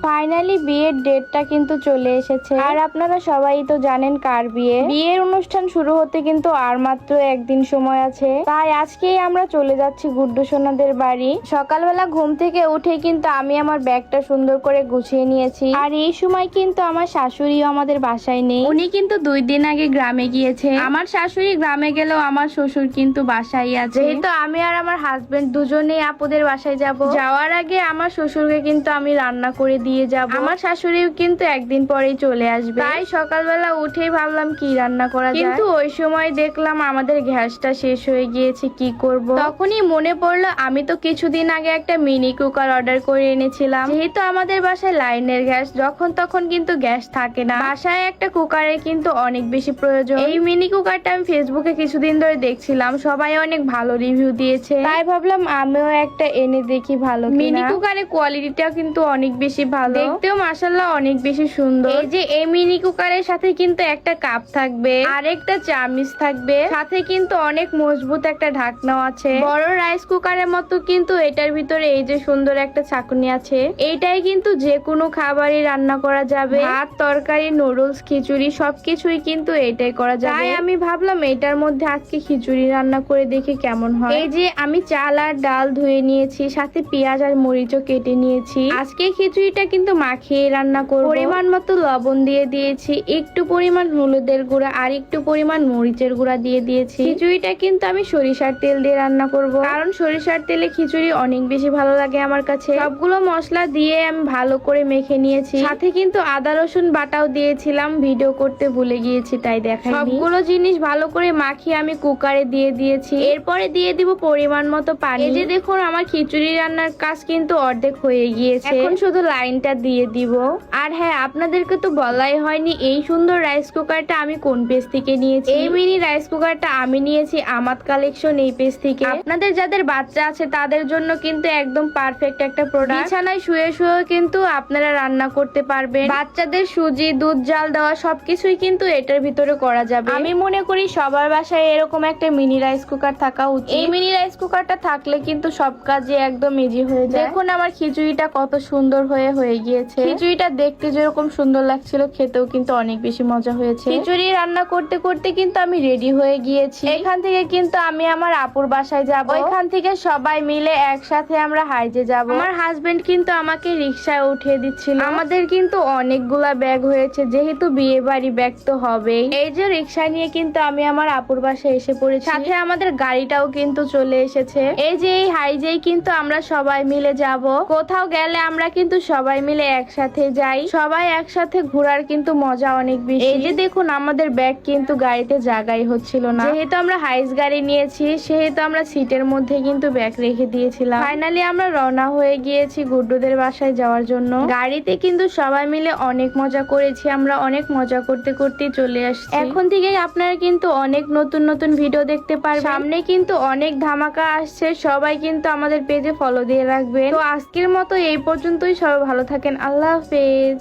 Finally বিয়ের ডেটটা কিন্তু চলে এসেছে, আর আপনারা সবাই তো জানেন কার বিয়ে। বিয়ের অনুষ্ঠান শুরু হতে কিন্তু আর মাত্র একদিন সময় আছে, তাই আজকেই আমরা চলে যাচ্ছি গুড্ডু সোনাদের বাড়ি। সকালবেলা ঘুম থেকে উঠে কিন্তু আমি আমার ব্যাগটা সুন্দর করে গুছিয়ে নিয়েছি, আর এই সময় কিন্তু আমার শাশুড়িও আমাদের বাসায় নেই। উনি কিন্তু 2 দিন আগে গ্রামে গিয়েছে। আমার শাশুড়ি গ্রামে গেলেও আমার শ্বশুর কিন্তু বাসায় আছে, যেহেতু আমি আর আমার হাজবেন্ড দুজনেই আপুদের বাসায় যাব। যাওয়ার আগে আমার শ্বশুরকে কিন্তু আমি রান্না করে দিয়ে যাব। আমার শাশুড়িও কিন্তু একদিন পরেই চলে আসবে, তাই সকালবেলা উঠেই ভাবলাম কি রান্না করা যায়। কিন্তু ওই সময় দেখলাম আমাদের গ্যাসটা শেষ হয়ে গিয়েছে, কি করব। তখনই মনে পড়লো আমি তো কিছুদিন আগে একটা মিনি কুকার অর্ডার করে এনেছিলাম। যেহেতু আমাদের বাসায় লাইনের গ্যাস, যখন তখন কিন্তু গ্যাস থাকে না, বাসায় একটা কুকারের কিন্তু অনেক বেশি প্রয়োজন। এই মিনি কুকারটা আমি ফেসবুকে কিছুদিন ধরে দেখছিলাম, সবাই অনেক ভালো রিভিউ দিয়েছে, তাই ভাবলাম আমিও একটা এনে দেখি ভালো কিনা। মিনি কুকারের কোয়ালিটিটা কিন্তু অনেক বেশি ভালো, দেখতেও মাশাআল্লাহ অনেক বেশি সুন্দর। এই যে এই মিনি কুকারের সাথে কিন্তু একটা কাপ থাকবে, আর একটা চামচ থাকবে, সাথে কিন্তু অনেক মজবুত একটা ঢাকনাও আছে। বড় রাইস কুকারের মতো কিন্তু এটার ভিতরে এই যে সুন্দর একটা ছাঁকনি আছে। এইটাই কিন্তু যে কোনো খাবারই রান্না করা যাবে, ভাত, তরকারি, নুডলস, খিচুড়ি সবকিছুই কিন্তু এইটাই করা যাবে। তাই আমি ভাবলাম এটার মধ্যে আজকে খিচুড়ি রান্না করে দেখি কেমন হয়। এই যে আমি চাল আর ডাল ধুয়ে নিয়েছি, সাথে পেঁয়াজ আর মরিচও কেটে নিয়েছি। আজকে খিচুড়িটা কিন্তু মাখিয়ে রান্না করব। পরিমাণ মতো লবণ দিয়ে দিয়েছি, একটু পরিমাণ হলুদের গুঁড়া আর একটু পরিমাণ মরিচের গুঁড়া দিয়ে দিয়েছি। খিচুড়িটা কিন্তু আমি সরিষার তেল দিয়ে রান্না করব, কারণ সরিষার তেলে খিচুড়ি অনেক বেশি ভালো লাগে আমার কাছে। সবগুলো মশলা দিয়ে আমি ভালো করে মেখে নিয়েছি, সাথে কিন্তু আদা রসুন বাটাও দিয়েছিলাম, ভিডিও করতে ভুলে গিয়েছি তাই দেখাইনি। সবগুলো জিনিস ভালো করে মাখিয়ে আমি কুকারে দিয়ে দিয়েছি। এরপরে দিয়ে দিব পরিমাণ মতো পানি। এই যে দেখুন আমার খিচুড়ি রান্নার কাজ কিন্তু অর্ধেক হয়ে গিয়েছে, এখন শুধু লাইনটা দিয়ে দিব। আর হ্যাঁ, আপনাদেরকে তো বলাই হয়নি এই সুন্দর রাইস কুকারটা আমি কোন পেজ থেকে নিয়েছি। এই মিনি রাইস কুকারটা আমি নিয়েছি আমাদ কালেকশন এই পেজ থেকে। আপনাদের যাদের বাচ্চা আছে তাদের জন্য কিন্তু একদম পারফেক্ট একটা প্রোডাক্ট। বিছানায় শুয়ে শুয়ে কিন্তু আপনারা রান্না করতে পারবেন। বাচ্চাদের সুজি, দুধ জাল দেওয়া সবকিছুই কিন্তু এটার ভিতরে করা যাবে। আমি মনে করি সবার বাসায় এরকম একটা মিনি রাইস কুকার থাকা উচিত। এই মিনি রাইস কুকারটা থাকলে কিন্তু সব কাজে একদম ইজি হয়ে যায়। দেখুন আমার খিচুড়িটা কত সুন্দর হয়ে গিয়েছে। খিচুড়িটা দেখতে যেরকম সুন্দর লাগছিল, খেতেও কিন্তু অনেক বেশি মজা হয়েছে। খিচুড়ি রান্না করতে করতে কিন্তু আমি রেডি হয়ে গিয়েছি। এখান থেকে কিন্তু আমি আমার আপুর বাসায় যাব। ওইখান থেকে সবাই মিলে একসাথে আমরা হাইজে যাব। আমার হাজবেন্ড কিন্তু আমাকে রিকশায় উঠিয়ে দিচ্ছিল। আমাদের কিন্তু অনেকগুলা ব্যাগ হয়েছে, যেহেতু বিয়ে বাড়ি ব্যাগ তো হবেই। এই যে রিকশা নিয়ে কিন্তু আমি আমার আপুর বাসায় এসে পড়েছি, সাথে আমাদের গাড়িটাও কিন্তু চলে এসেছে। এই যে এই হাইজেই কিন্তু আমরা সবাই মিলে যাব। কোথাও গেলে আমরা কিন্তু সবাই মিলে একসাথে যাই, সবাই একসাথে ঘোরার কিন্তু মজা অনেক বেশি। এই যে দেখুন আমাদের ব্যাগ কিন্তু গাড়িতে জায়গাই হচ্ছিল না, যেহেতু আমরা হাইস গাড়ি নিয়েছি সেহেতু আমরা সিটের মধ্যে কিন্তু ব্যাগ রেখে দিয়েছিলাম। ফাইনালি আমরা রওনা হয়ে গিয়েছি গুড্ডুদের বাসায় যাওয়ার জন্য। গাড়িতে কিন্তু সবাই মিলে অনেক মজা করেছি, আমরা অনেক মজা করতে করতে চলে আসছি। এখন থেকেই আপনারা কিন্তু অনেক নতুন নতুন ভিডিও দেখতে পারবেন। সামনে কিন্তু অনেক ধামাকা আসছে, সবাই কিন্তু আমাদের পেজে ফলো দিয়ে রাখবেন। তো আজকের মতো এই পর্যন্তই, সবাই ভালো থাকেন, আল্লাহ হাফেজ।